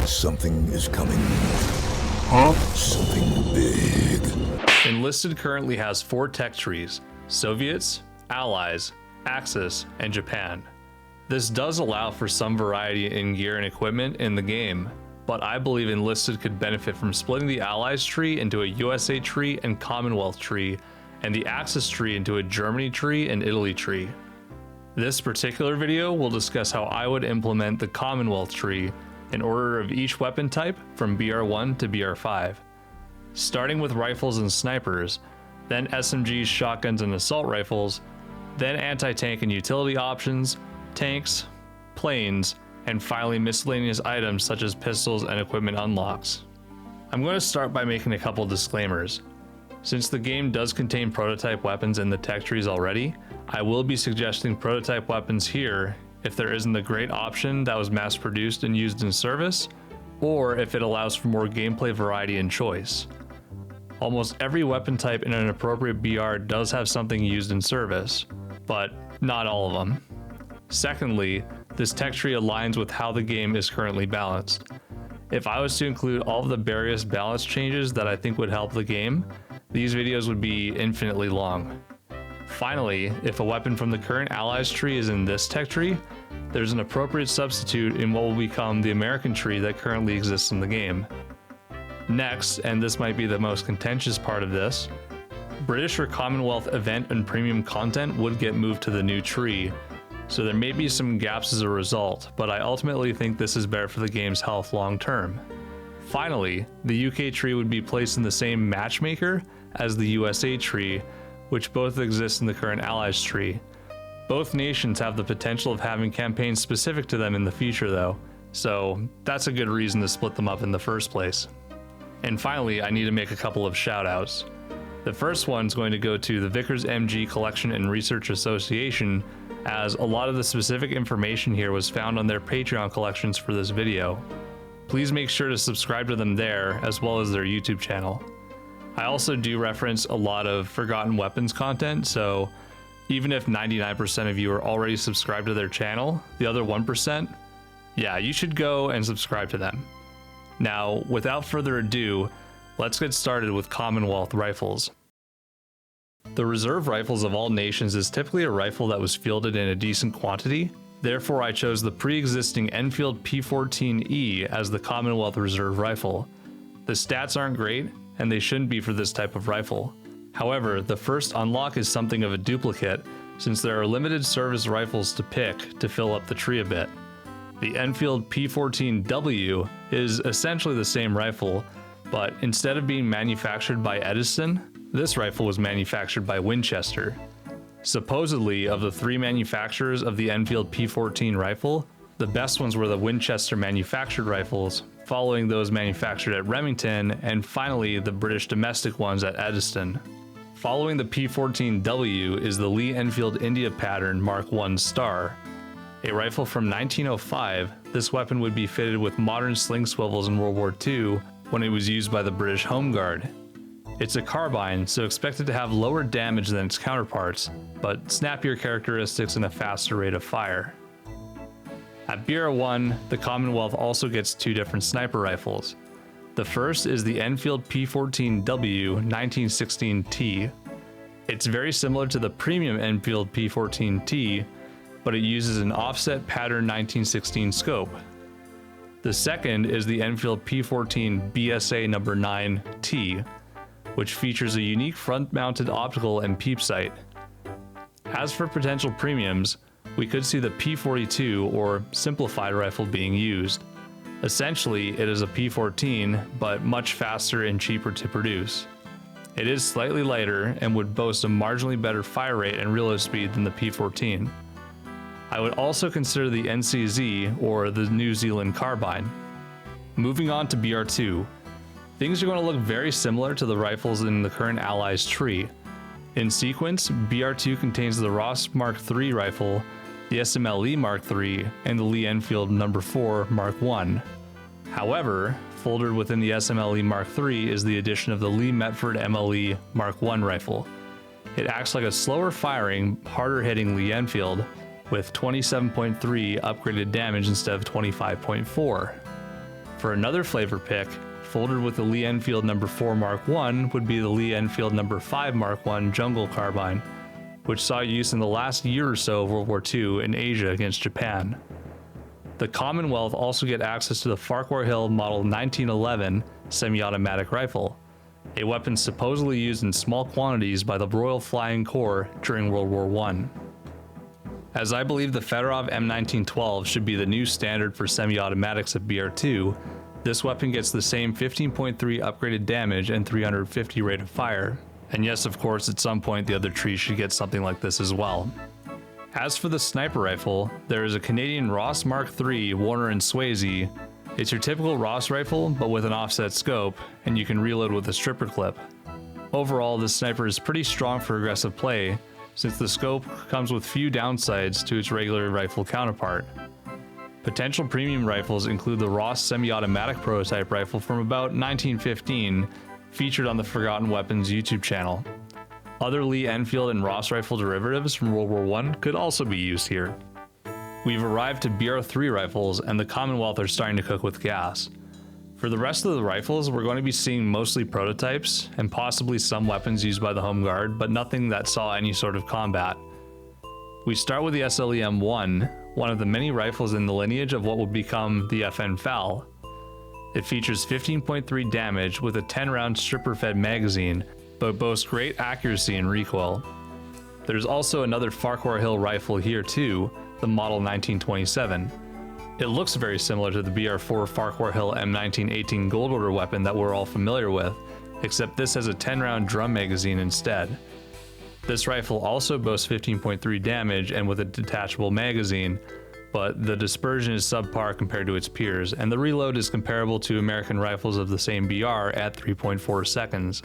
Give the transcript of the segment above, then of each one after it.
Something is coming. Huh? Something big. Enlisted currently has 4 tech trees: Soviets, Allies, Axis, and Japan. This does allow for some variety in gear and equipment in the game, but I believe Enlisted could benefit from splitting the Allies tree into a USA tree and Commonwealth tree, and the Axis tree into a Germany tree and Italy tree. This particular video will discuss how I would implement the Commonwealth tree in order of each weapon type from BR1 to BR5. Starting with rifles and snipers, then SMGs, shotguns, and assault rifles, then anti-tank and utility options, tanks, planes, and finally miscellaneous items such as pistols and equipment unlocks. I'm going to start by making a couple disclaimers. Since the game does contain prototype weapons in the tech trees already, I will be suggesting prototype weapons here if there isn't a great option that was mass produced and used in service, or if it allows for more gameplay variety and choice. Almost every weapon type in an appropriate BR does have something used in service, but not all of them. Secondly, this tech tree aligns with how the game is currently balanced. If I was to include all of the various balance changes that I think would help the game, these videos would be infinitely long. Finally, if a weapon from the current Allies tree is in this tech tree, there's an appropriate substitute in what will become the American tree that currently exists in the game. Next, and this might be the most contentious part of this, British or Commonwealth event and premium content would get moved to the new tree, so there may be some gaps as a result, but I ultimately think this is better for the game's health long term. Finally, the UK tree would be placed in the same matchmaker as the USA tree, which both exist in the current Allies tree. Both nations have the potential of having campaigns specific to them in the future though, so that's a good reason to split them up in the first place. And finally, I need to make a couple of shoutouts. The first one's going to go to the VICKERS MG Collection and Research Association, as a lot of the specific information here was found on their Patreon collections for this video. Please make sure to subscribe to them there, as well as their YouTube channel. I also do reference a lot of Forgotten Weapons content, so even if 99% of you are already subscribed to their channel, the other 1%, yeah, you should go and subscribe to them. Now, without further ado, let's get started with Commonwealth rifles. The reserve rifles of all nations is typically a rifle that was fielded in a decent quantity. Therefore, I chose the pre-existing Enfield P14E as the Commonwealth reserve rifle. The stats aren't great, and they shouldn't be for this type of rifle. However, the first unlock is something of a duplicate, since there are limited service rifles to pick to fill up the tree a bit. The Enfield P14W is essentially the same rifle, but instead of being manufactured by Edison, this rifle was manufactured by Winchester. Supposedly, of the 3 manufacturers of the Enfield P14 rifle, the best ones were the Winchester manufactured rifles, following those manufactured at Remington, and finally the British domestic ones at Edison. Following the P14W is the Lee Enfield India pattern Mark I Star. A rifle from 1905, this weapon would be fitted with modern sling swivels in World War II when it was used by the British Home Guard. It's a carbine, so expected to have lower damage than its counterparts, but snappier characteristics and a faster rate of fire. At BR1, the Commonwealth also gets 2 different sniper rifles. The first is the Enfield P14W 1916T. It's very similar to the premium Enfield P14T, but it uses an offset pattern 1916 scope. The second is the Enfield P14 BSA No. 9T, which features a unique front-mounted optical and peep sight. As for potential premiums, we could see the P42 or simplified rifle being used. Essentially, it is a P14, but much faster and cheaper to produce. It is slightly lighter and would boast a marginally better fire rate and reload speed than the P14. I would also consider the NCZ, or the New Zealand carbine. Moving on to BR2, things are going to look very similar to the rifles in the current Allies tree. In sequence, BR2 contains the Ross Mark III rifle, the SMLE Mark III, and the Lee Enfield No. 4 Mark I. However, folded within the SMLE Mark III is the addition of the Lee Metford MLE Mark I rifle. It acts like a slower firing, harder hitting Lee Enfield, with 27.3 upgraded damage instead of 25.4. For another flavor pick, folded with the Lee Enfield No. 4 Mark I would be the Lee Enfield No. 5 Mark I Jungle Carbine, which saw use in the last year or so of World War II in Asia against Japan. The Commonwealth also get access to the Farquhar Hill Model 1911 semi-automatic rifle, a weapon supposedly used in small quantities by the Royal Flying Corps during World War I. As I believe the Fedorov M1912 should be the new standard for semi-automatics at BR2, this weapon gets the same 15.3 upgraded damage and 350 rate of fire. And yes, of course, at some point the other tree should get something like this as well. As for the sniper rifle, there is a Canadian Ross Mark III Warner & Swayze. It's your typical Ross rifle, but with an offset scope, and you can reload with a stripper clip. Overall, this sniper is pretty strong for aggressive play, since the scope comes with few downsides to its regular rifle counterpart. Potential premium rifles include the Ross semi-automatic prototype rifle from about 1915, featured on the Forgotten Weapons YouTube channel. Other Lee Enfield and Ross rifle derivatives from World War I could also be used here. We've arrived to BR3 rifles, and the Commonwealth are starting to cook with gas. For the rest of the rifles, we're going to be seeing mostly prototypes, and possibly some weapons used by the Home Guard, but nothing that saw any sort of combat. We start with the SLEM-1, one of the many rifles in the lineage of what would become the FN FAL. It features 15.3 damage with a 10-round stripper-fed magazine, but boasts great accuracy and recoil. There's also another Farquhar Hill rifle here too, the Model 1927. It looks very similar to the BR4 Farquhar Hill M1918 Gold Order weapon that we're all familiar with, except this has a 10-round drum magazine instead. This rifle also boasts 15.3 damage and with a detachable magazine, but the dispersion is subpar compared to its peers, and the reload is comparable to American rifles of the same BR at 3.4 seconds.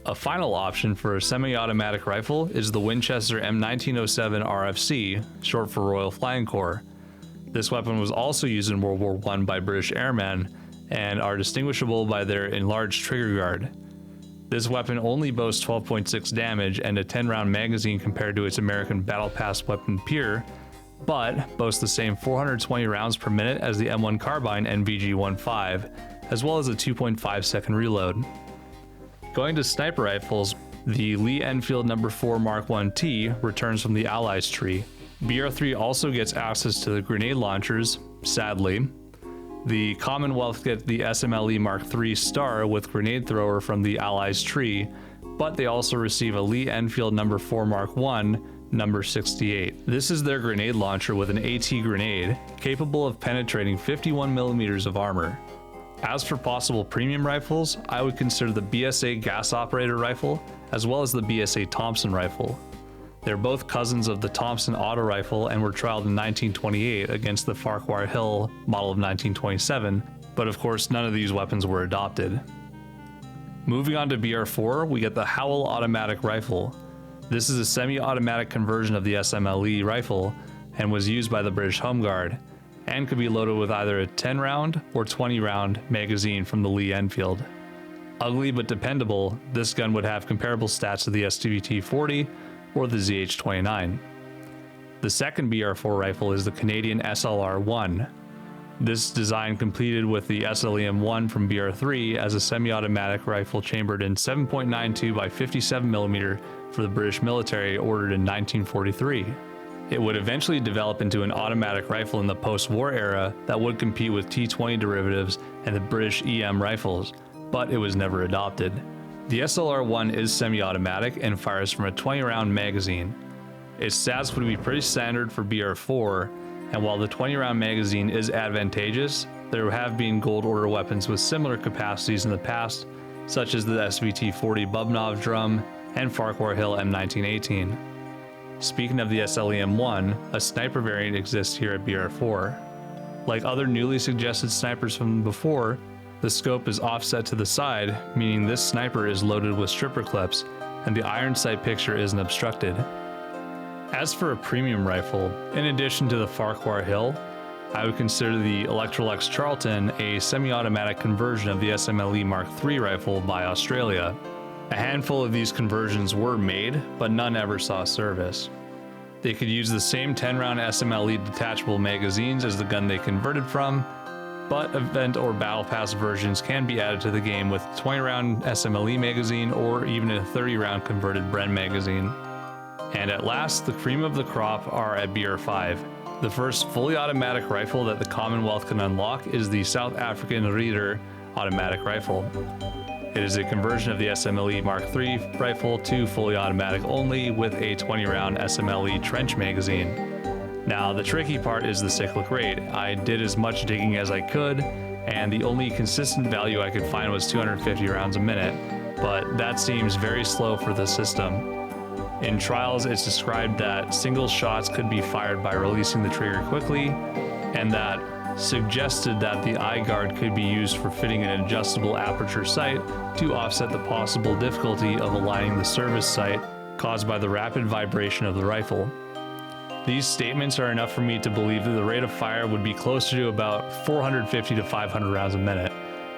A final option for a semi-automatic rifle is the Winchester M1907 RFC, short for Royal Flying Corps. This weapon was also used in World War I by British airmen, and are distinguishable by their enlarged trigger guard. This weapon only boasts 12.6 damage and a 10-round magazine compared to its American Battle Pass weapon peer, but boasts the same 420 rounds per minute as the M1 Carbine NVG-15, as well as a 2.5-second reload. Going to sniper rifles, the Lee Enfield No. 4 Mark I-T returns from the Allies tree. BR3 also gets access to the grenade launchers, sadly. The Commonwealth get the SMLE Mark III Star with grenade thrower from the Allies tree, but they also receive a Lee Enfield No. 4 Mark I, No. 68. This is their grenade launcher with an AT grenade, capable of penetrating 51mm of armor. As for possible premium rifles, I would consider the BSA gas operator rifle, as well as the BSA Thompson rifle. They're both cousins of the Thompson auto rifle and were trialed in 1928 against the Farquhar Hill model of 1927, but of course none of these weapons were adopted. Moving on to BR4, we get the Howell automatic rifle. This is a semi-automatic conversion of the SMLE rifle and was used by the British Home Guard, and could be loaded with either a 10-round or 20-round magazine from the Lee Enfield. Ugly but dependable, this gun would have comparable stats to the SWT-40 or the ZH-29. The second BR4 rifle is the Canadian SLR-1. This design completed with the SLEM-1 from BR3 as a semi-automatic rifle chambered in 7.92 by 57mm for the British military, ordered in 1943. It would eventually develop into an automatic rifle in the post-war era that would compete with T-20 derivatives and the British EM rifles, but it was never adopted. The SLR-1 is semi-automatic and fires from a 20-round magazine. Its stats would be pretty standard for BR4, and while the 20-round magazine is advantageous, there have been Gold Order weapons with similar capacities in the past, such as the SVT-40 Bubnov drum and Farquhar Hill M1918. Speaking of the SLEM-1, a sniper variant exists here at BR4. Like other newly suggested snipers from before, the scope is offset to the side, meaning this sniper is loaded with stripper clips, and the iron sight picture isn't obstructed. As for a premium rifle, in addition to the Farquhar Hill, I would consider the Electrolux Charlton a semi-automatic conversion of the SMLE Mark III rifle by Australia. A handful of these conversions were made, but none ever saw service. They could use the same 10-round SMLE detachable magazines as the gun they converted from, but event or battle pass versions can be added to the game with 20-round SMLE magazine or even a 30-round converted Bren magazine. And at last, the cream of the crop are at BR5. The first fully automatic rifle that the Commonwealth can unlock is the South African Reader automatic rifle. It is a conversion of the SMLE Mark III rifle to fully automatic only with a 20-round SMLE trench magazine. Now, the tricky part is the cyclic rate. I did as much digging as I could, and the only consistent value I could find was 250 rounds a minute, but that seems very slow for the system. In trials, it's described that single shots could be fired by releasing the trigger quickly, and that suggested that the eye guard could be used for fitting an adjustable aperture sight to offset the possible difficulty of aligning the service sight caused by the rapid vibration of the rifle. These statements are enough for me to believe that the rate of fire would be closer to about 450 to 500 rounds a minute,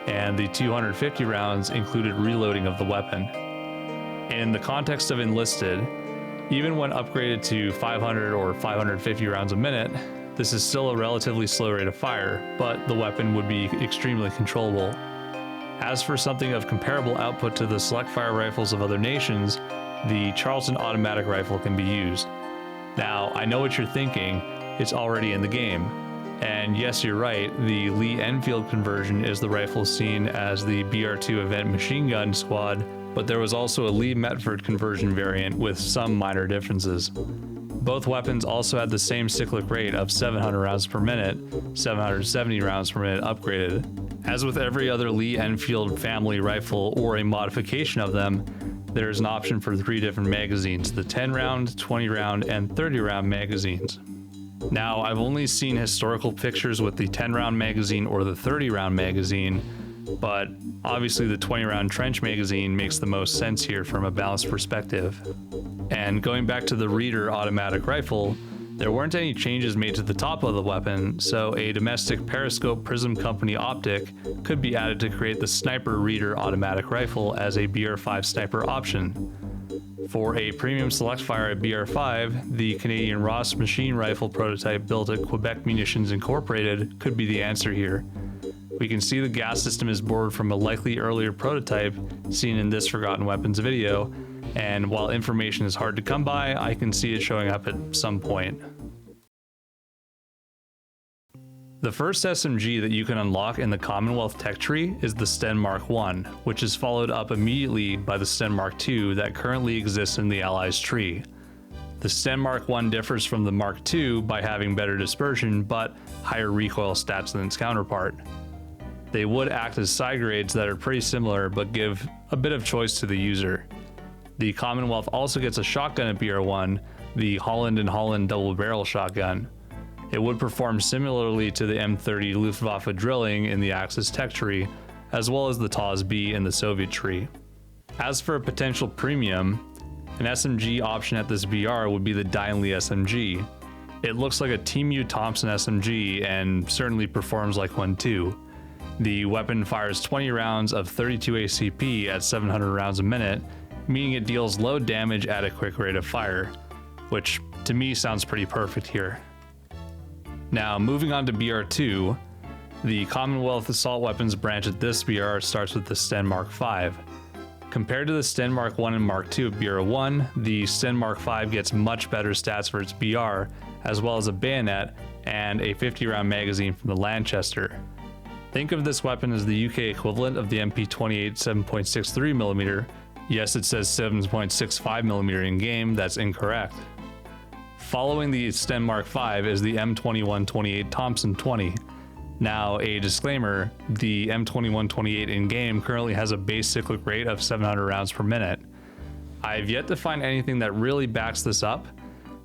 and the 250 rounds included reloading of the weapon. In the context of Enlisted, even when upgraded to 500 or 550 rounds a minute, this is still a relatively slow rate of fire, but the weapon would be extremely controllable. As for something of comparable output to the select fire rifles of other nations, the Charleston automatic rifle can be used. Now, I know what you're thinking, it's already in the game. And yes, you're right, the Lee Enfield conversion is the rifle seen as the BR2 event machine gun squad, but there was also a Lee Metford conversion variant with some minor differences. Both weapons also had the same cyclic rate of 700 rounds per minute, 770 rounds per minute upgraded. As with every other Lee Enfield family rifle or a modification of them, there's an option for 3 different magazines, the 10-round, 20-round, and 30-round magazines. Now, I've only seen historical pictures with the 10-round magazine or the 30-round magazine, but obviously the 20-round trench magazine makes the most sense here from a balanced perspective. And going back to the Reader automatic rifle, there weren't any changes made to the top of the weapon, so a domestic periscope prism company optic could be added to create the Sniper Reader automatic rifle as a BR5 sniper option. For a premium select fire at BR5, the Canadian Ross machine rifle prototype built at Quebec Munitions Incorporated could be the answer here. We can see the gas system is borrowed from a likely earlier prototype seen in this Forgotten Weapons video, and while information is hard to come by, I can see it showing up at some point. The first SMG that you can unlock in the Commonwealth tech tree is the Sten Mark I, which is followed up immediately by the Sten Mark II that currently exists in the Allies tree. The Sten Mark I differs from the Mark II by having better dispersion but higher recoil stats than its counterpart. They would act as side grades that are pretty similar but give a bit of choice to the user. The Commonwealth also gets a shotgun at BR1, the Holland & Holland double barrel shotgun. It would perform similarly to the M30 Luftwaffe drilling in the Axis tech tree, as well as the TOS-B in the Soviet tree. As for a potential premium, an SMG option at this BR would be the Dynley SMG. It looks like a Team U Thompson SMG and certainly performs like one too. The weapon fires 20 rounds of 32 ACP at 700 rounds a minute, meaning it deals low damage at a quick rate of fire, which to me sounds pretty perfect here. Now, moving on to BR2, the Commonwealth assault weapons branch at this BR starts with the Sten Mark V. Compared to the Sten Mark I and Mark II of BR1, the Sten Mark V gets much better stats for its BR, as well as a bayonet and a 50-round magazine from the Lanchester. Think of this weapon as the UK equivalent of the MP28 7.63mm. Yes, it says 7.65mm in game, that's incorrect. Following the Sten Mark V is the M2128 Thompson 20. Now, a disclaimer, the M2128 in game currently has a base cyclic rate of 700 rounds per minute. I've yet to find anything that really backs this up,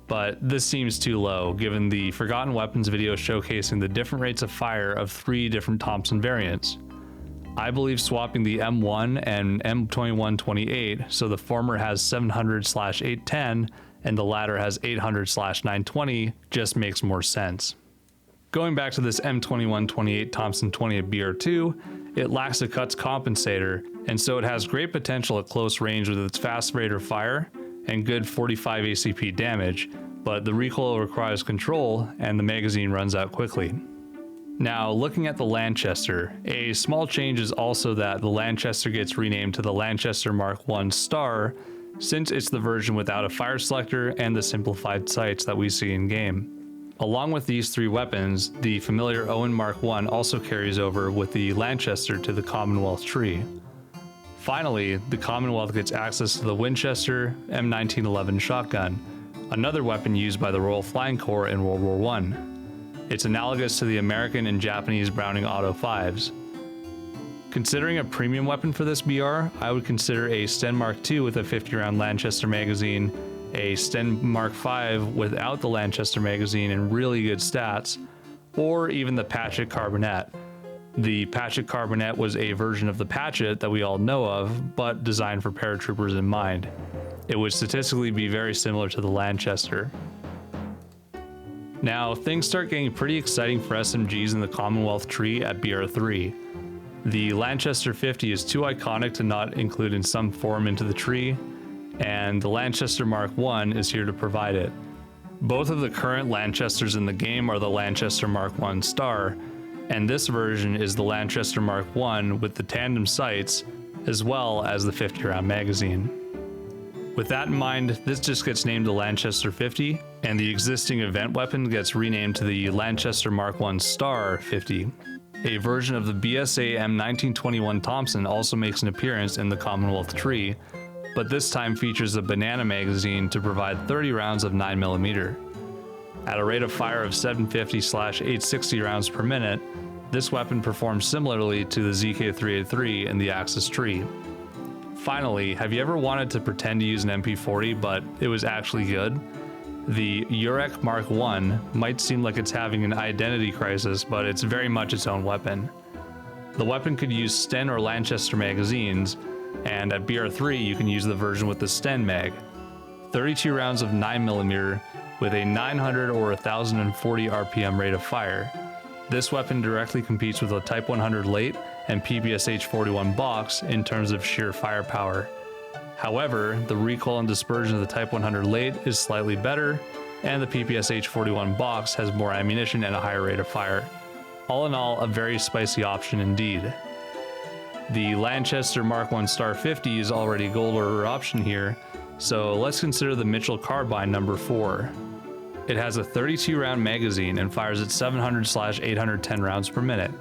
but this seems too low given the Forgotten Weapons video showcasing the different rates of fire of 3 different Thompson variants. I believe swapping the M1 and M2128 so the former has 700/810 and the latter has 800/920 just makes more sense. Going back to this M2128 Thompson 20 at BR2, it lacks a cuts compensator, and so it has great potential at close range with its fast rate of fire and good 45 ACP damage, but the recoil requires control and the magazine runs out quickly. Now, looking at the Lanchester, a small change is also that the Lanchester gets renamed to the Lanchester Mark I Star, since it's the version without a fire selector and the simplified sights that we see in game. Along with these three weapons, the familiar Owen Mark I also carries over with the Lanchester to the Commonwealth tree. Finally, the Commonwealth gets access to the Winchester M1911 shotgun, another weapon used by the Royal Flying Corps in World War I. It's analogous to the American and Japanese Browning Auto 5s. Considering a premium weapon for this BR, I would consider a Sten Mark II with a 50-round Lanchester magazine, a Sten Mark V without the Lanchester magazine and really good stats, or even the Patchet Carbonet. The Patchet Carbonet was a version of the Patchet that we all know of, but designed for paratroopers in mind. It would statistically be very similar to the Lanchester. Now, things start getting pretty exciting for SMGs in the Commonwealth tree at BR3. The Lanchester 50 is too iconic to not include in some form into the tree, and the Lanchester Mark I is here to provide it. Both of the current Lanchesters in the game are the Lanchester Mark I Star, and this version is the Lanchester Mark I with the tandem sights, as well as the 50-round magazine. With that in mind, this just gets named the Lanchester 50, and the existing event weapon gets renamed to the Lanchester Mark I Star 50. A version of the BSA M1921 Thompson also makes an appearance in the Commonwealth tree, but this time features a banana magazine to provide 30 rounds of 9mm. At a rate of fire of 750/860 rounds per minute, this weapon performs similarly to the ZK383 in the Axis tree. Finally, have you ever wanted to pretend to use an MP40 but it was actually good? The Urek Mark I might seem like it's having an identity crisis, but it's very much its own weapon. The weapon could use Sten or Lanchester magazines, and at BR3 you can use the version with the Sten mag. 32 rounds of 9mm with a 900 or 1040 RPM rate of fire. This weapon directly competes with a Type 100 Late and PPSH-41 box in terms of sheer firepower. However, the recoil and dispersion of the Type 100 Late is slightly better, and the PPSH-41 box has more ammunition and a higher rate of fire. All in all, a very spicy option indeed. The Lanchester Mark I Star 50 is already a gold order option here, so let's consider the Mitchell Carbine number 4. It has a 32-round magazine and fires at 700/810 rounds per minute.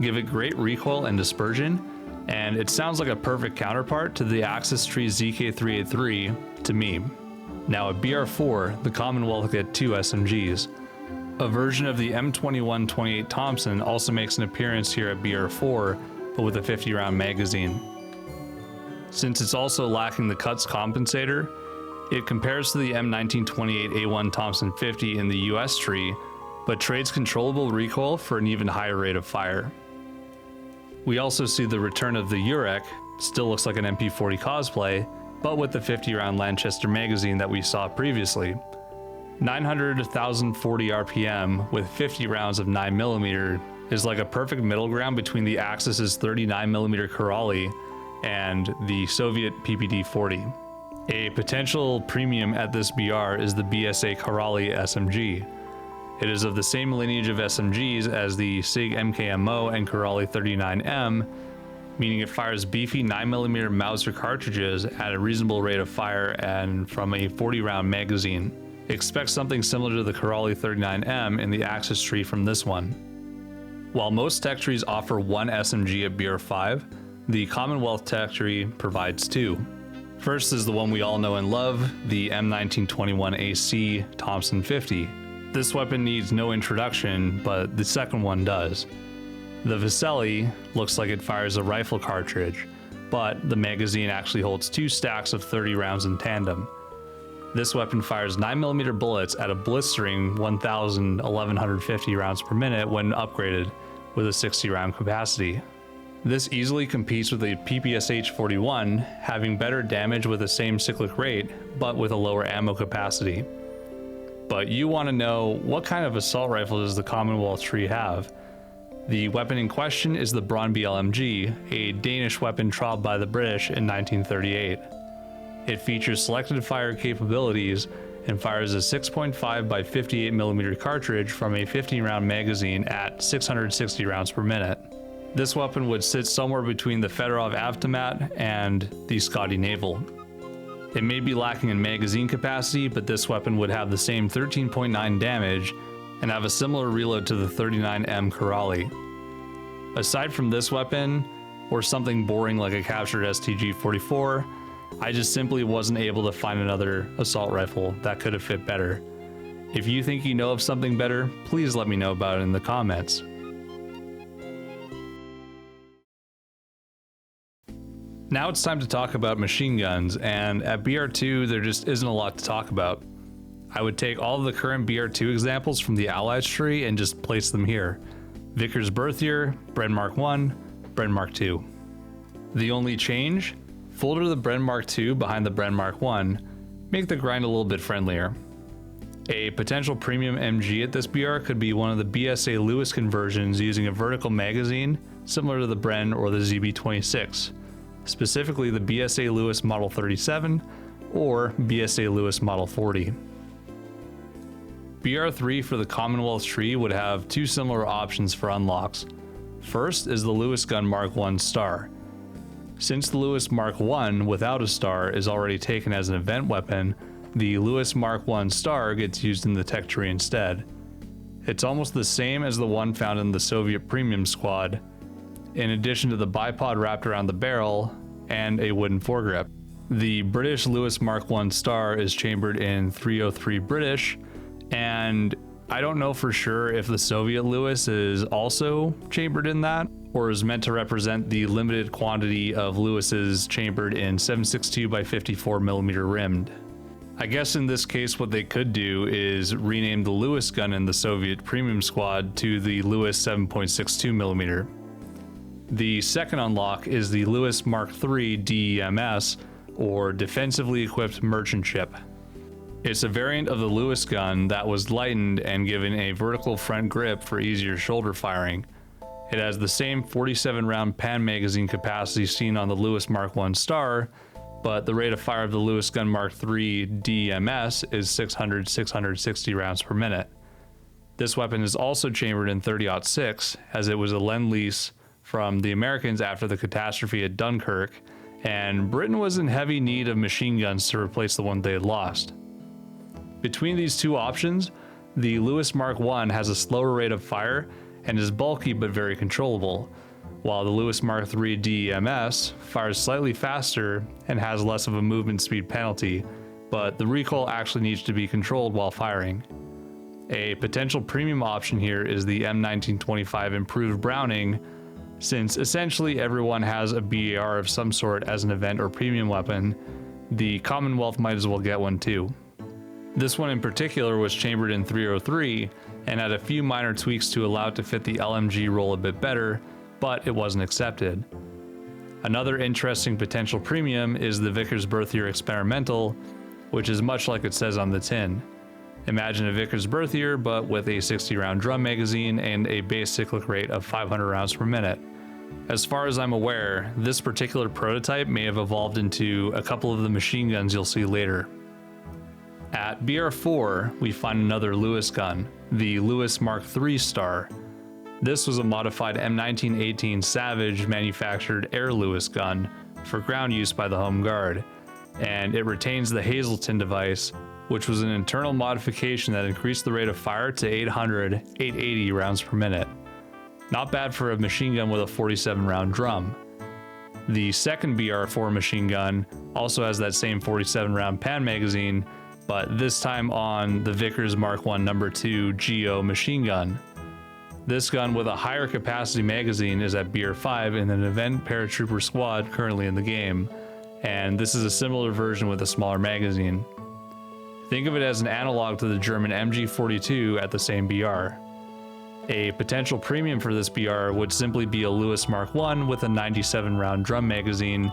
Give it great recoil and dispersion, and it sounds like a perfect counterpart to the Axis Tree ZK383 to me. Now at BR4, the Commonwealth get 2 SMGs. A version of the M2128 Thompson also makes an appearance here at BR4, but with a 50-round magazine. Since it's also lacking the cuts compensator, it compares to the M1928A1 Thompson 50 in the US tree, but trades controllable recoil for an even higher rate of fire. We also see the return of the Urek, still looks like an MP40 cosplay, but with the 50-round Lanchester magazine that we saw previously. 900,040 RPM with 50 rounds of 9mm is like a perfect middle ground between the Axis's 39mm Karaly and the Soviet PPD-40. A potential premium at this BR is the BSA Karaly SMG. It is of the same lineage of SMGs as the SIG MKMO and Karaly 39M, meaning it fires beefy 9mm Mauser cartridges at a reasonable rate of fire and from a 40-round magazine. Expect something similar to the Karaly 39M in the Axis tree from this one. While most tech trees offer one SMG at BR5, the Commonwealth tech tree provides 2. First is the one we all know and love, the M1921AC Thompson 50. This weapon needs no introduction, but the second one does. The Vicelli looks like it fires a rifle cartridge, but the magazine actually holds 2 stacks of 30 rounds in tandem. This weapon fires 9mm bullets at a blistering 1,1150 rounds per minute when upgraded with a 60 round capacity. This easily competes with a PPSH-41, having better damage with the same cyclic rate, but with a lower ammo capacity. But you want to know, what kind of assault rifle does the Commonwealth tree have? The weapon in question is the Brøndby LMG, a Danish weapon trialed by the British in 1938. It features selected fire capabilities and fires a 6.5 by 58 millimeter cartridge from a 15-round magazine at 660 rounds per minute. This weapon would sit somewhere between the Fedorov Avtomat and the Scotty Naval. It may be lacking in magazine capacity, but this weapon would have the same 13.9 damage and have a similar reload to the 39M Corrali. Aside from this weapon, or something boring like a captured STG-44, I just simply wasn't able to find another assault rifle that could have fit better. If you think you know of something better, please let me know about it in the comments. Now it's time to talk about machine guns, and at BR2 there just isn't a lot to talk about. I would take all of the current BR2 examples from the Allies tree and just place them here. Vickers birth year, Bren Mark 1, Bren Mark 2. The only change? Folder the Bren Mark 2 behind the Bren Mark 1, make the grind a little bit friendlier. A potential premium MG at this BR could be one of the BSA Lewis conversions using a vertical magazine similar to the Bren or the ZB26, specifically the BSA Lewis Model 37 or BSA Lewis Model 40. BR3 for the Commonwealth tree would have two similar options for unlocks. First is the Lewis Gun Mark 1 Star. Since the Lewis Mark 1 without a star is already taken as an event weapon, the Lewis Mark 1 Star gets used in the tech tree instead. It's almost the same as the one found in the Soviet Premium Squad, in addition to the bipod wrapped around the barrel and a wooden foregrip. The British Lewis Mark 1 Star is chambered in 303 British, and I don't know for sure if the Soviet Lewis is also chambered in that, or is meant to represent the limited quantity of Lewis's chambered in 7.62 by 54 millimeter rimmed. I guess in this case what they could do is rename the Lewis gun in the Soviet Premium Squad to the Lewis 7.62 millimeter. The second unlock is the Lewis Mark III DEMS, or Defensively Equipped Merchant Ship. It's a variant of the Lewis gun that was lightened and given a vertical front grip for easier shoulder firing. It has the same 47-round pan magazine capacity seen on the Lewis Mark I Star, but the rate of fire of the Lewis Gun Mark III DEMS is 660 rounds per minute. This weapon is also chambered in 30-06, as it was a lend-lease from the Americans after the catastrophe at Dunkirk, and Britain was in heavy need of machine guns to replace the one they had lost. Between these two options, the Lewis Mark I has a slower rate of fire and is bulky but very controllable, while the Lewis Mark III DEMS fires slightly faster and has less of a movement speed penalty, but the recoil actually needs to be controlled while firing. A potential premium option here is the M1925 Improved Browning, since essentially everyone has a BAR of some sort as an event or premium weapon. The Commonwealth might as well get one too. This one in particular was chambered in 303 and had a few minor tweaks to allow it to fit the LMG role a bit better, but it wasn't accepted. Another interesting potential premium is the Vickers Birth Year Experimental, which is much like it says on the tin. Imagine a Vickers Birth Year, but with a 60-round drum magazine and a base cyclic rate of 500 rounds per minute. As far as I'm aware, this particular prototype may have evolved into a couple of the machine guns you'll see later. At BR4, we find another Lewis gun, the Lewis Mark III Star. This was a modified M1918 Savage manufactured air Lewis gun for ground use by the Home Guard, and it retains the Hazelton device, which was an internal modification that increased the rate of fire to 880 rounds per minute. Not bad for a machine gun with a 47-round drum. The second BR4 machine gun also has that same 47-round pan magazine, but this time on the Vickers Mark I No. 2 GO machine gun. This gun with a higher capacity magazine is at BR5 in an event paratrooper squad currently in the game, and this is a similar version with a smaller magazine. Think of it as an analog to the German MG42 at the same BR. A potential premium for this BR would simply be a Lewis Mark I with a 97-round drum magazine,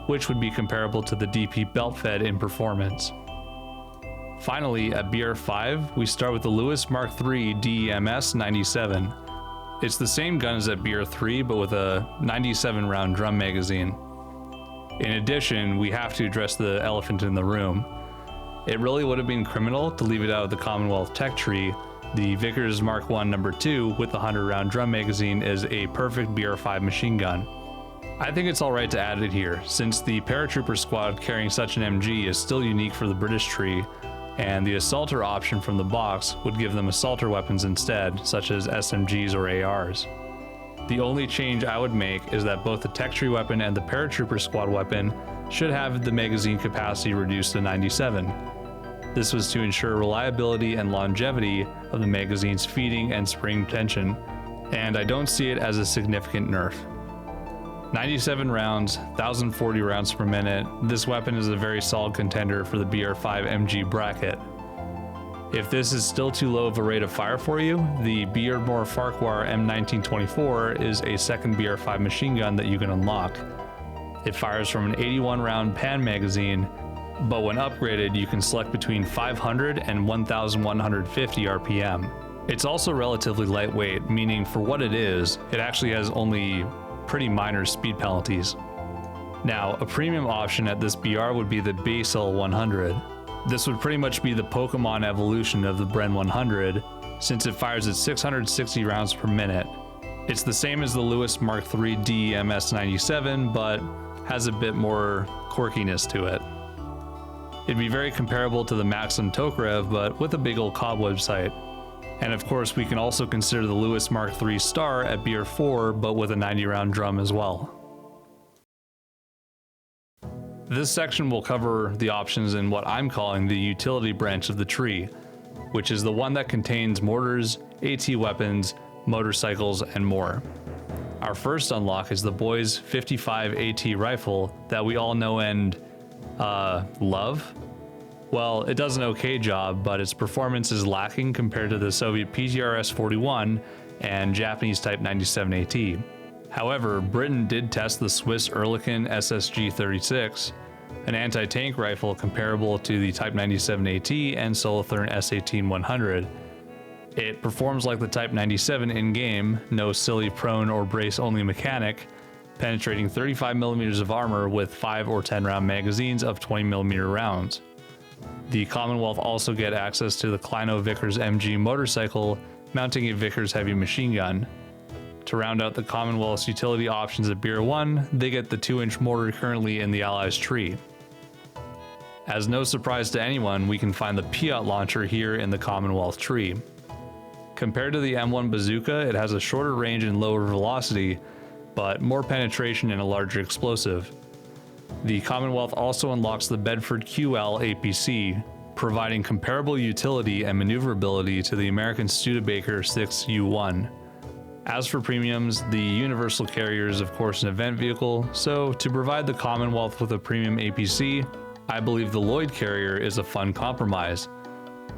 which would be comparable to the DP belt fed in performance. Finally, at BR5, we start with the Lewis Mark III DEMS 97. It's the same gun as at BR3, but with a 97-round drum magazine. In addition, we have to address the elephant in the room. It really would have been criminal to leave it out of the Commonwealth tech tree. The VICKERS Mark I No. 2 with the 100-round drum magazine is a perfect BR5 machine gun. I think it's alright to add it here, since the paratrooper squad carrying such an MG is still unique for the British tree, and the assaulter option from the box would give them assaulter weapons instead, such as SMGs or ARs. The only change I would make is that both the tech tree weapon and the paratrooper squad weapon should have the magazine capacity reduced to 97. This was to ensure reliability and longevity of the magazine's feeding and spring tension, and I don't see it as a significant nerf. 97 rounds, 1,040 rounds per minute, this weapon is a very solid contender for the BR5 MG bracket. If this is still too low of a rate of fire for you, the Beardmore Farquhar M1924 is a second BR5 machine gun that you can unlock. It fires from an 81 round Pan magazine, but when upgraded you can select between 500 and 1,150 RPM. It's also relatively lightweight, meaning for what it is, it actually has only pretty minor speed penalties. Now, a premium option at this BR would be the Basel 100. This would pretty much be the Pokemon evolution of the Bren 100, since it fires at 660 rounds per minute. It's the same as the Lewis Mark III DEMS 97, but has a bit more quirkiness to it. It'd be very comparable to the Maxim Tokarev, but with a big old cobweb sight. And of course, we can also consider the Lewis Mark III Star at BR4, but with a 90-round drum as well. This section will cover the options in what I'm calling the utility branch of the tree, which is the one that contains mortars, AT weapons, motorcycles, and more. Our first unlock is the Boys 55 AT rifle that we all know and love. Well, it does an okay job, but its performance is lacking compared to the Soviet PTRS-41 and Japanese Type 97 AT. However, Britain did test the Swiss Oerlikon SSG-36, an anti-tank rifle comparable to the Type 97 AT and Solothurn S18-100. It performs like the Type 97 in-game, no silly prone or brace-only mechanic, penetrating 35mm of armor with 5 or 10 round magazines of 20mm rounds. The Commonwealth also get access to the Kleino Vickers MG motorcycle, mounting a Vickers heavy machine gun. To round out the Commonwealth's utility options at BR 1, they get the 2-inch mortar currently in the Allies tree. As no surprise to anyone, we can find the Piat launcher here in the Commonwealth tree. Compared to the M1 bazooka, it has a shorter range and lower velocity, but more penetration and a larger explosive. The Commonwealth also unlocks the Bedford QL APC, providing comparable utility and maneuverability to the American Studebaker 6U1. As for premiums, the Universal Carrier is of course an event vehicle, so to provide the Commonwealth with a premium APC, I believe the Lloyd Carrier is a fun compromise.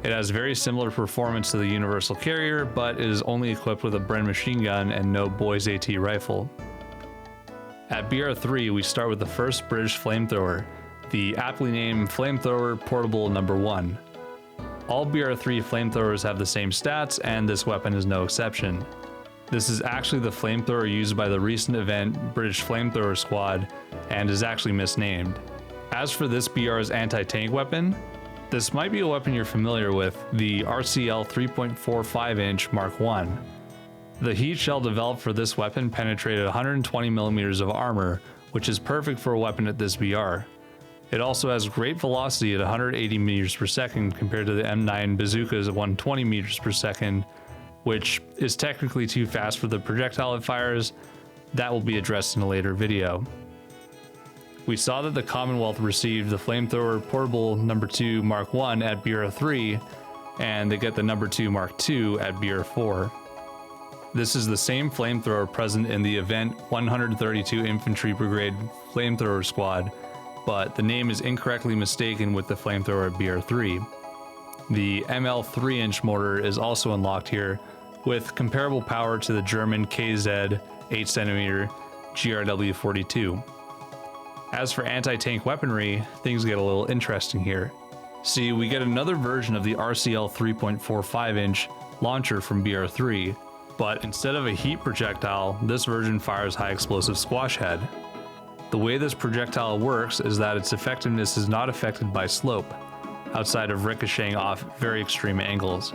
It has very similar performance to the Universal Carrier, but it is only equipped with a Bren machine gun and no Boys AT rifle. At BR3, we start with the first British flamethrower, the aptly named Flamethrower Portable No. 1. All BR3 flamethrowers have the same stats, and this weapon is no exception. This is actually the flamethrower used by the recent event British Flamethrower Squad, and is actually misnamed. As for this BR's anti-tank weapon, this might be a weapon you're familiar with, the RCL 3.45-inch Mark I. The heat shell developed for this weapon penetrated 120mm of armor, which is perfect for a weapon at this BR. It also has great velocity at 180 meters per second compared to the M9 bazookas at 120 meters per second, which is technically too fast for the projectile it fires. That will be addressed in a later video. We saw that the Commonwealth received the Flamethrower Portable No. 2 Mark I at BR3, and they get the No. 2 Mark II at BR4. This is the same flamethrower present in the event 132 Infantry Brigade Flamethrower Squad, but the name is incorrectly mistaken with the flamethrower at BR3. The ML 3-inch mortar is also unlocked here, with comparable power to the German KZ 8cm GRW 42. As for anti-tank weaponry, things get a little interesting here. See, we get another version of the RCL 3.45-inch launcher from BR3, but instead of a heat projectile, this version fires high explosive squash head. The way this projectile works is that its effectiveness is not affected by slope. outside of ricocheting off very extreme angles.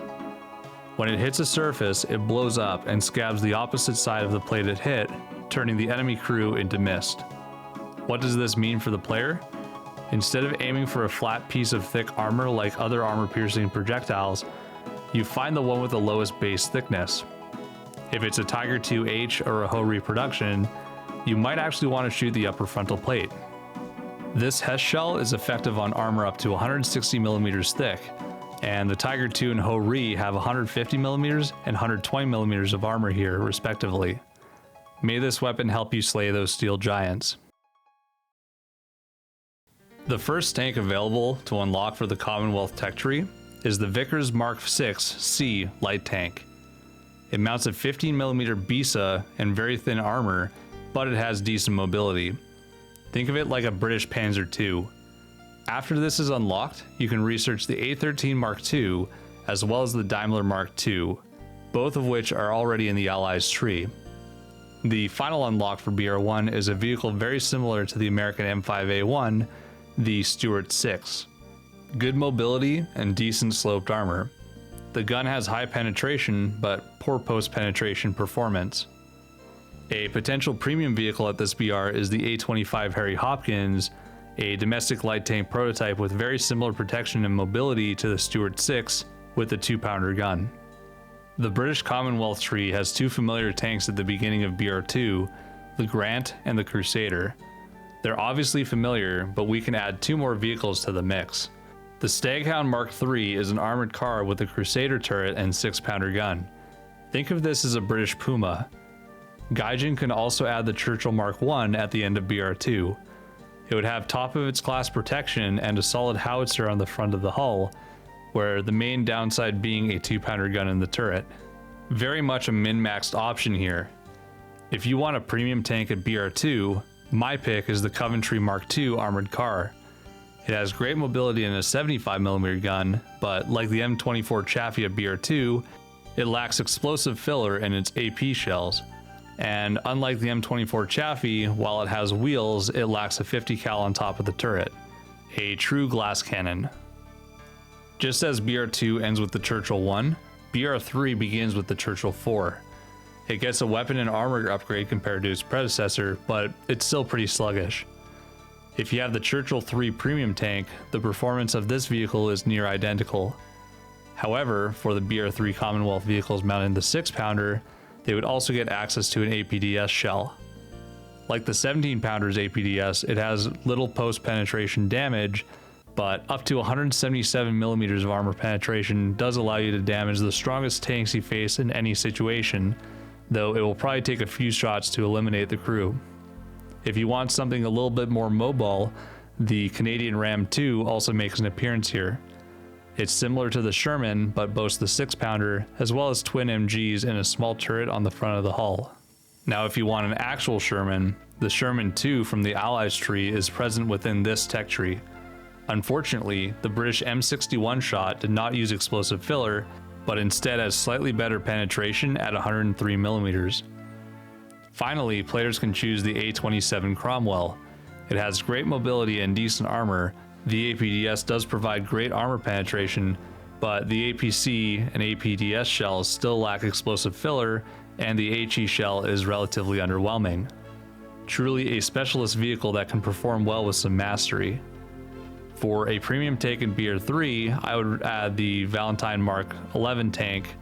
When it hits a surface, it blows up and scabs the opposite side of the plate it hit, turning the enemy crew into mist. What does this mean for the player? Instead of aiming for a flat piece of thick armor like other armor-piercing projectiles, you find the one with the lowest base thickness. If it's a Tiger II-H or a Ho reproduction, you might actually want to shoot the upper frontal plate. This Hess shell is effective on armor up to 160mm thick, and the Tiger II and Ho Re have 150mm and 120mm of armor here, respectively. May this weapon help you slay those steel giants. The first tank available to unlock for the Commonwealth tech tree is the VICKERS Mark VI C light tank. It mounts a 15mm BISA and very thin armor, but it has decent mobility. Think of it like a British Panzer II. After this is unlocked, you can research the A13 Mark II as well as the Daimler Mark II, both of which are already in the Allies tree. The final unlock for BR1 is a vehicle very similar to the American M5A1, the Stuart 6. Good mobility and decent sloped armor. The gun has high penetration, but poor post-penetration performance. A potential premium vehicle at this BR is the A25 Harry Hopkins, a domestic light tank prototype with very similar protection and mobility to the Stuart 6 with a 2-pounder gun. The British Commonwealth tree has two familiar tanks at the beginning of BR2, the Grant and the Crusader. They're obviously familiar, but we can add 2 more vehicles to the mix. The Staghound Mark III is an armored car with a Crusader turret and 6-pounder gun. Think of this as a British Puma. Gaijin can also add the Churchill Mark I at the end of BR2. It would have top of its class protection and a solid howitzer on the front of the hull, where the main downside being a 2-pounder gun in the turret. Very much a min-maxed option here. If you want a premium tank at BR2, my pick is the Coventry Mark II armored car. It has great mobility and a 75mm gun, but like the M24 Chaffee at BR2, it lacks explosive filler in its AP shells. And unlike the M24 Chaffee, while it has wheels, it lacks a 50 cal on top of the turret. A true glass cannon. Just as BR2 ends with the Churchill 1, BR3 begins with the Churchill 4. It gets a weapon and armor upgrade compared to its predecessor, but it's still pretty sluggish. If you have the Churchill 3 premium tank, the performance of this vehicle is near identical. However, for the BR3 Commonwealth vehicles mounting the 6-pounder, they would also get access to an APDS shell. Like the 17-pounder's APDS, it has little post-penetration damage, but up to 177mm of armor penetration does allow you to damage the strongest tanks you face in any situation, though it will probably take a few shots to eliminate the crew. If you want something a little bit more mobile, the Canadian Ram 2 also makes an appearance here. It's similar to the Sherman, but boasts the 6-pounder, as well as twin MGs and a small turret on the front of the hull. Now if you want an actual Sherman, the Sherman 2 from the Allies tree is present within this tech tree. Unfortunately, the British M61 shot did not use explosive filler, but instead has slightly better penetration at 103mm. Finally, players can choose the A27 Cromwell. It has great mobility and decent armor. The APDS does provide great armor penetration, but the APC and APDS shells still lack explosive filler, and the HE shell is relatively underwhelming. Truly a specialist vehicle that can perform well with some mastery. For a premium tank in BR3, I would add the Valentine Mark 11 tank,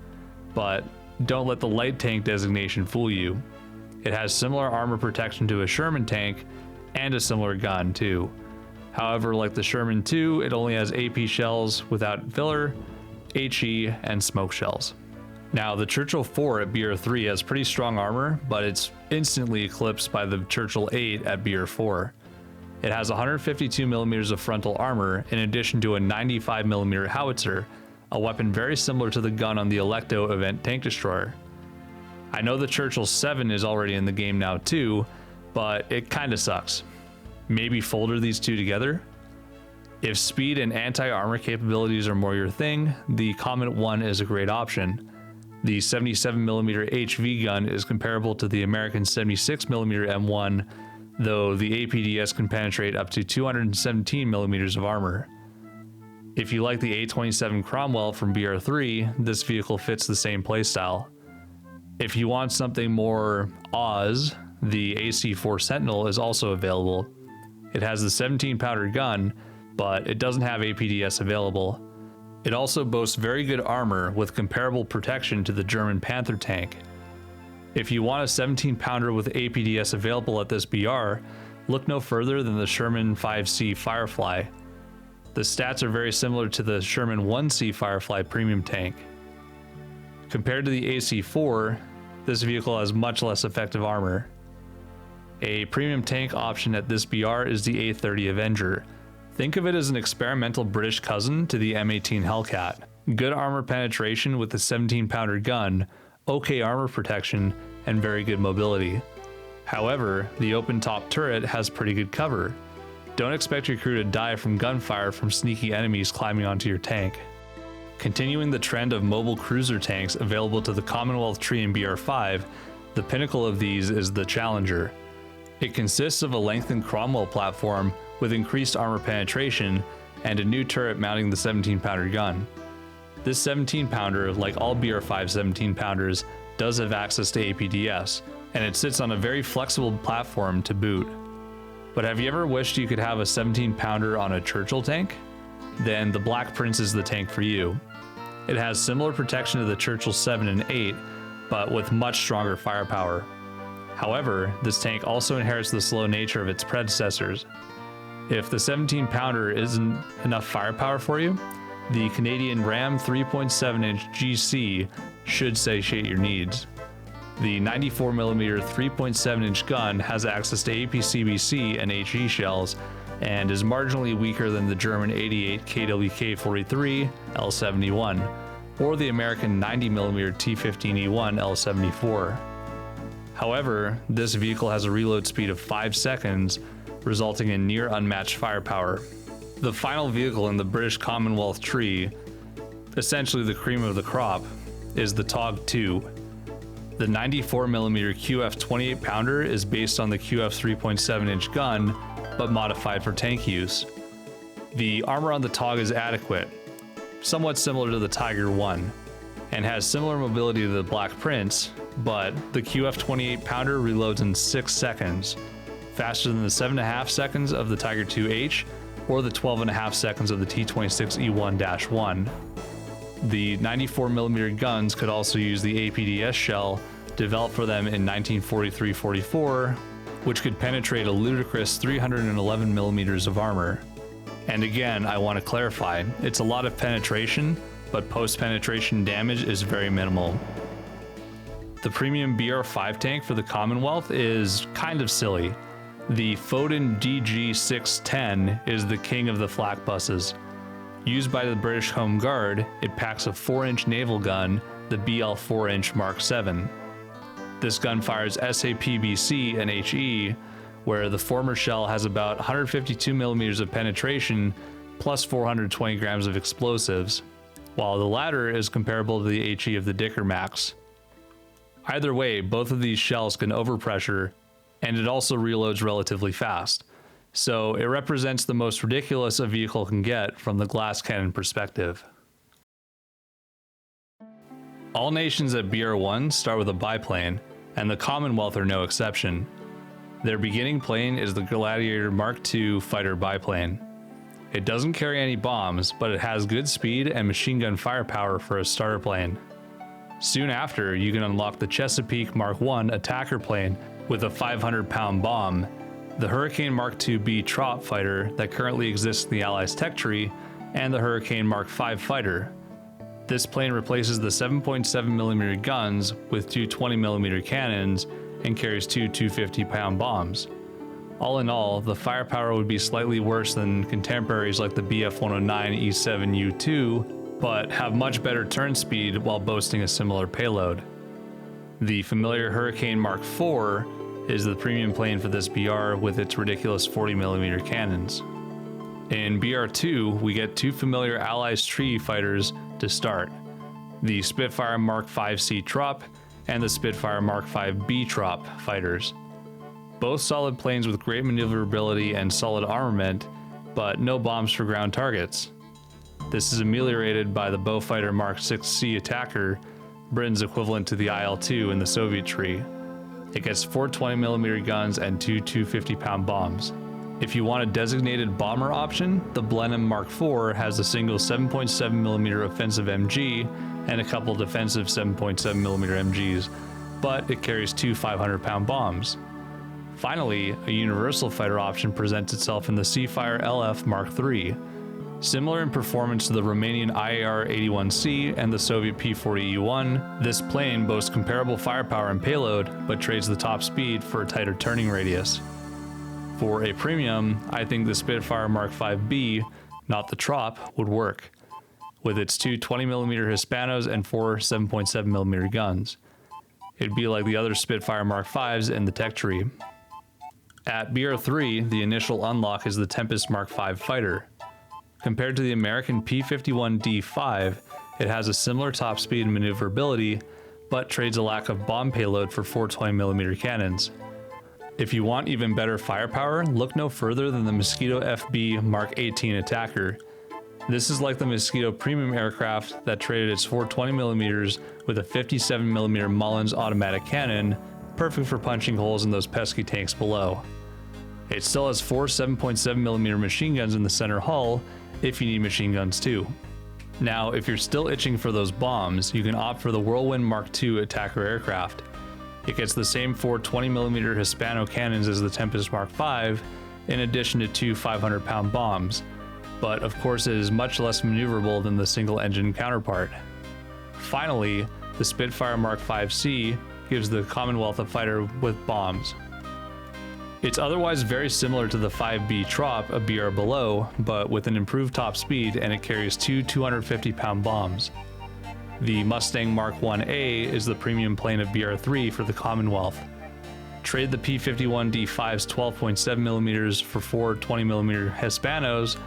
but don't let the light tank designation fool you. It has similar armor protection to a Sherman tank, and a similar gun too. However, like the Sherman 2, it only has AP shells without filler, HE, and smoke shells. Now, the Churchill 4 at BR3 has pretty strong armor, but it's instantly eclipsed by the Churchill 8 at BR4. It has 152mm of frontal armor in addition to a 95mm howitzer, a weapon very similar to the gun on the Electo Event Tank Destroyer. I know the Churchill 7 is already in the game now too, but it kinda sucks. Maybe folder these two together? If speed and anti-armor capabilities are more your thing, the Comet 1 is a great option. The 77mm HV gun is comparable to the American 76mm M1, though the APDS can penetrate up to 217mm of armor. If you like the A27 Cromwell from BR3, this vehicle fits the same playstyle. If you want something more Oz, the AC4 Sentinel is also available. It has the 17-pounder gun, but it doesn't have APDS available. It also boasts very good armor with comparable protection to the German Panther tank. If you want a 17-pounder with APDS available at this BR, look no further than the Sherman 5C Firefly. The stats are very similar to the Sherman 1C Firefly premium tank. Compared to the AC4, this vehicle has much less effective armor. A premium tank option at this BR is the A30 Avenger. Think of it as an experimental British cousin to the M18 Hellcat. Good armor penetration with a 17-pounder gun, okay armor protection, and very good mobility. However, the open top turret has pretty good cover. Don't expect your crew to die from gunfire from sneaky enemies climbing onto your tank. Continuing the trend of mobile cruiser tanks available to the Commonwealth tree in BR5, the pinnacle of these is the Challenger. It consists of a lengthened Cromwell platform with increased armor penetration and a new turret mounting the 17-pounder gun. This 17-pounder, like all BR5 17-pounders, does have access to APDS, and it sits on a very flexible platform to boot. But have you ever wished you could have a 17-pounder on a Churchill tank? Then the Black Prince is the tank for you. It has similar protection to the Churchill 7 and 8, but with much stronger firepower. However, this tank also inherits the slow nature of its predecessors. If the 17-pounder isn't enough firepower for you, the Canadian Ram 3.7-inch GC should satiate your needs. The 94mm 3.7-inch gun has access to APCBC and HE shells, and is marginally weaker than the German 88 KWK-43 L71 or the American 90mm T15E1 L74. However, this vehicle has a reload speed of 5 seconds, resulting in near unmatched firepower. The final vehicle in the British Commonwealth tree, essentially the cream of the crop, is the TOG 2. The 94mm QF 28-pounder is based on the QF 3.7-inch gun, but modified for tank use. The armor on the TOG is adequate, somewhat similar to the Tiger 1, and has similar mobility to the Black Prince, but the QF 28-pounder reloads in 6 seconds, faster than the 7.5 seconds of the Tiger 2H or the 12.5 seconds of the T26E1-1. The 94mm guns could also use the APDS shell developed for them in 1943-44, which could penetrate a ludicrous 311mm of armor. And again, I want to clarify, it's a lot of penetration, but post-penetration damage is very minimal. The premium BR5 tank for the Commonwealth is kind of silly. The Foden DG610 is the king of the flak buses. Used by the British Home Guard, it packs a 4-inch naval gun, the BL 4-inch Mark 7. This gun fires SAPBC and HE, where the former shell has about 152mm of penetration plus 420 grams of explosives, while the latter is comparable to the HE of the Dicker Max. Either way, both of these shells can overpressure, and it also reloads relatively fast, so it represents the most ridiculous a vehicle can get from the glass cannon perspective. All nations at BR1 start with a biplane, and the Commonwealth are no exception. Their beginning plane is the Gladiator Mark II fighter biplane. It doesn't carry any bombs, but it has good speed and machine gun firepower for a starter plane. Soon after, you can unlock the Chesapeake Mark I attacker plane with a 500-pound bomb, the Hurricane Mark IIB Trop fighter that currently exists in the Allies tech tree, and the Hurricane Mark V fighter. This plane replaces the 7.7mm guns with two 20mm cannons and carries two 250-pound bombs. All in all, the firepower would be slightly worse than contemporaries like the BF-109 E7U2, but have much better turn speed while boasting a similar payload. The familiar Hurricane Mark IV is the premium plane for this BR with its ridiculous 40mm cannons. In BR2, we get two familiar Allies tree fighters to start, the Spitfire Mark V-C Trop and the Spitfire Mark V-B Trop fighters. Both solid planes with great maneuverability and solid armament, but no bombs for ground targets. This is ameliorated by the Beaufighter Mark 6C attacker, Britain's equivalent to the IL-2 in the Soviet tree. It gets 4 20mm guns and 2 250-pound bombs. If you want a designated bomber option, the Blenheim Mark IV has a single 7.7mm offensive MG and a couple defensive 7.7mm MGs, but it carries 2 500-pound bombs. Finally, a universal fighter option presents itself in the Seafire LF Mark III. Similar in performance to the Romanian IAR-81C and the Soviet P-40E-1, this plane boasts comparable firepower and payload, but trades the top speed for a tighter turning radius. For a premium, I think the Spitfire Mark V-B, not the Trop, would work, with its 2 20mm Hispanos and 4 7.7mm guns. It'd be like the other Spitfire Mark Vs in the tech tree. At BR3, the initial unlock is the Tempest Mark V fighter. Compared to the American P-51D5, it has a similar top speed and maneuverability, but trades a lack of bomb payload for 4 20mm cannons. If you want even better firepower, look no further than the Mosquito FB Mark 18 attacker. This is like the Mosquito premium aircraft that traded its 4 20mm with a 57mm Mullins automatic cannon, perfect for punching holes in those pesky tanks below. It still has 4 7.7mm machine guns in the center hull, if you need machine guns too. Now, if you're still itching for those bombs, you can opt for the Whirlwind Mark II attacker aircraft. It gets the same 4 20mm Hispano cannons as the Tempest Mark V, in addition to 2 500-pound bombs, but of course it is much less maneuverable than the single-engine counterpart. Finally, the Spitfire Mark V-C gives the Commonwealth a fighter with bombs. It's otherwise very similar to the 5B Trop, a BR below, but with an improved top speed, and it carries 2 250-pound bombs. The Mustang Mark 1A is the premium plane of BR3 for the Commonwealth. Trade the P-51D5's 12.7mm for 4 20mm Hispanos,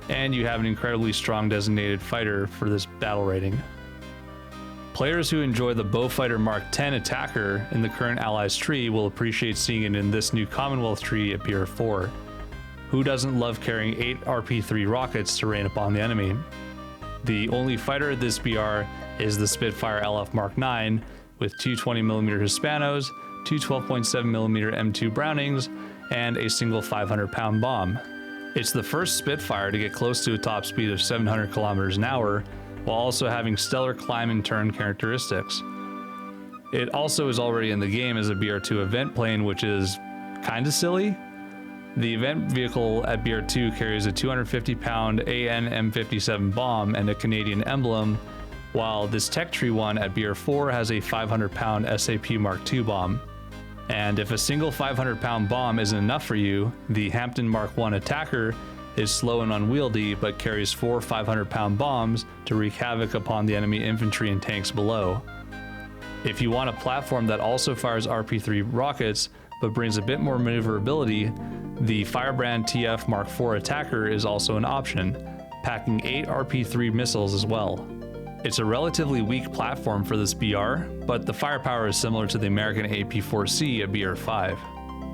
and you have an incredibly strong designated fighter for this battle rating. Players who enjoy the Beaufighter Mark 10 attacker in the current Allies tree will appreciate seeing it in this new Commonwealth tree at BR4. Who doesn't love carrying 8 RP-3 rockets to rain upon the enemy? The only fighter at this BR is the Spitfire LF Mark 9 with 2 20mm Hispanos, 2 12.7mm M2 Brownings, and a single 500-pound bomb. It's the first Spitfire to get close to a top speed of 700 kilometers an hour, while also having stellar climb and turn characteristics. It also is already in the game as a BR2 event plane, which is kinda silly. The event vehicle at BR2 carries a 250-pound AN M57 bomb and a Canadian emblem, while this tech tree one at BR4 has a 500-pound SAP Mark II bomb. And if a single 500-pound bomb isn't enough for you, the Hampton Mark I attacker is slow and unwieldy, but carries 4 500-pound bombs to wreak havoc upon the enemy infantry and tanks below. If you want a platform that also fires RP-3 rockets, but brings a bit more maneuverability, the Firebrand TF Mark IV attacker is also an option, packing 8 RP-3 missiles as well. It's a relatively weak platform for this BR, but the firepower is similar to the American AP-4C at BR5.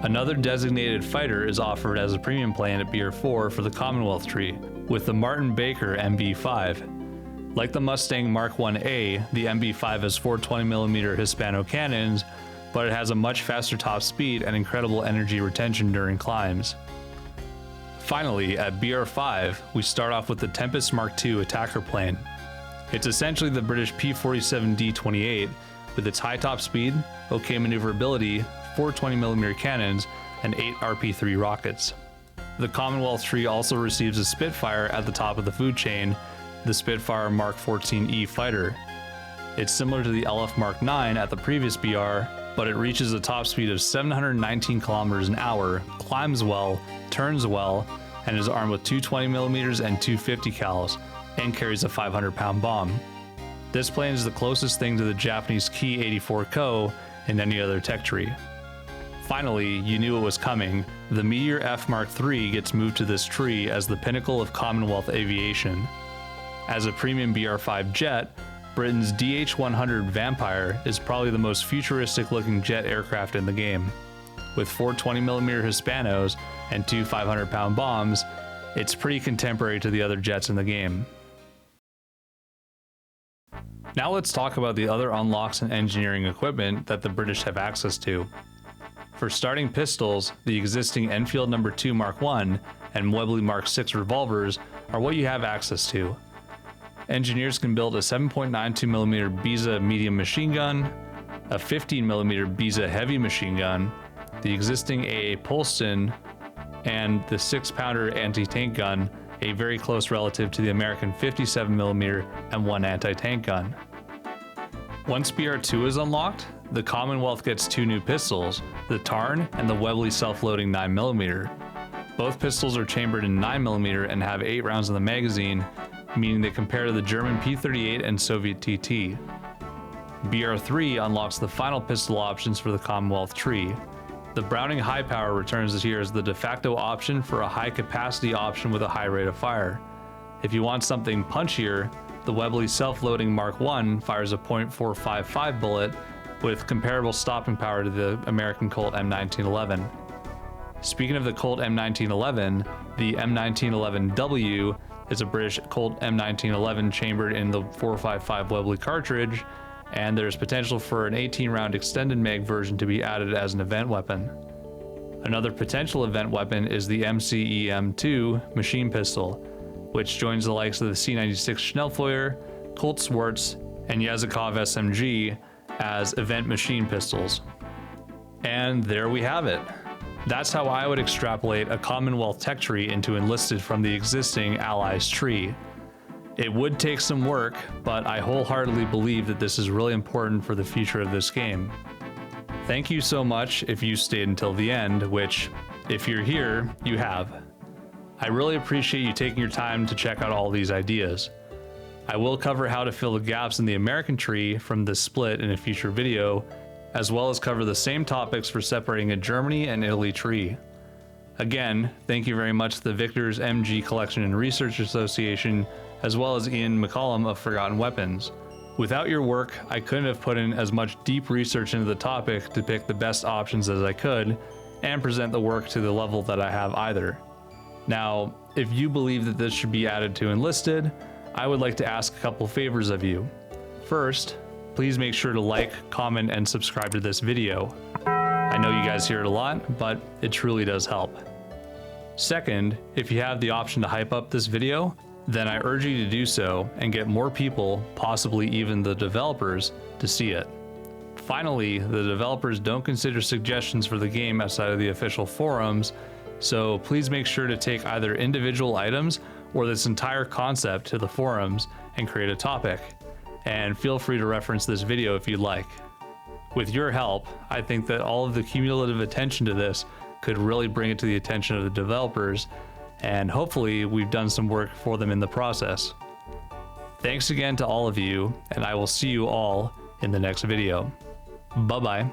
Another designated fighter is offered as a premium plane at BR4 for the Commonwealth tree, with the Martin Baker MB5. Like the Mustang Mark 1A, the MB5 has 4 20mm Hispano cannons, but it has a much faster top speed and incredible energy retention during climbs. Finally, at BR5, we start off with the Tempest Mark II attacker plane. It's essentially the British P-47D-28 with its high top speed, okay maneuverability, 4 20mm cannons, and 8 RP-3 rockets. The Commonwealth tree also receives a Spitfire at the top of the food chain, the Spitfire Mark 14E fighter. It's similar to the LF Mark 9 at the previous BR, but it reaches a top speed of 719 kilometers an hour, climbs well, turns well, and is armed with 2 20mm and 2 50 cals, and carries a 500-pound bomb. This plane is the closest thing to the Japanese Ki-84 Ko in any other tech tree. Finally, you knew it was coming. The Meteor F Mark III gets moved to this tree as the pinnacle of Commonwealth aviation. As a premium BR5 jet, Britain's DH-100 Vampire is probably the most futuristic-looking jet aircraft in the game. With 4 20mm Hispanos and 2 500-pound bombs, it's pretty contemporary to the other jets in the game. Now let's talk about the other unlocks and engineering equipment that the British have access to. For starting pistols, the existing Enfield No. 2 Mark I and Webley Mark VI revolvers are what you have access to. Engineers can build a 7.92mm Beza medium machine gun, a 15mm Beza heavy machine gun, the existing AA Polston, and the 6-pounder anti-tank gun, a very close relative to the American 57mm M1 anti-tank gun. Once BR2 is unlocked, the Commonwealth gets 2 new pistols, the Tarn and the Webley self-loading 9mm. Both pistols are chambered in 9mm and have 8 rounds in the magazine, meaning they compare to the German P38 and Soviet TT. BR3 unlocks the final pistol options for the Commonwealth tree. The Browning High Power returns this year as the de facto option for a high capacity option with a high rate of fire. If you want something punchier, the Webley self-loading Mark I fires a .455 bullet with comparable stopping power to the American Colt M1911. Speaking of the Colt M1911, the M1911W is a British Colt M1911 chambered in the .455 Webley cartridge, and there's potential for an 18-round extended mag version to be added as an event weapon. Another potential event weapon is the MCEM2 machine pistol, which joins the likes of the C96 Schnellfeuer, Colt Swartz, and Yazikov SMG as event machine pistols. And there we have it. That's how I would extrapolate a Commonwealth tech tree into Enlisted from the existing Allies tree. It would take some work, but I wholeheartedly believe that this is really important for the future of this game. Thank you so much if you stayed until the end, which, if you're here, you have. I really appreciate you taking your time to check out all these ideas. I will cover how to fill the gaps in the American tree from this split in a future video, as well as cover the same topics for separating a Germany and Italy tree. Again, thank you very much to the VICKERS MG Collection and Research Association, as well as Ian McCollum of Forgotten Weapons. Without your work, I couldn't have put in as much deep research into the topic to pick the best options as I could, and present the work to the level that I have either. Now, if you believe that this should be added to Enlisted, I would like to ask a couple favors of you. First, please make sure to like, comment, and subscribe to this video. I know you guys hear it a lot, but it truly does help. Second, if you have the option to hype up this video, then I urge you to do so and get more people, possibly even the developers, to see it. Finally, the developers don't consider suggestions for the game outside of the official forums, so please make sure to take either individual items or this entire concept to the forums and create a topic. And feel free to reference this video if you'd like. With your help, I think that all of the cumulative attention to this could really bring it to the attention of the developers, and hopefully we've done some work for them in the process. Thanks again to all of you, and I will see you all in the next video. Bye-bye.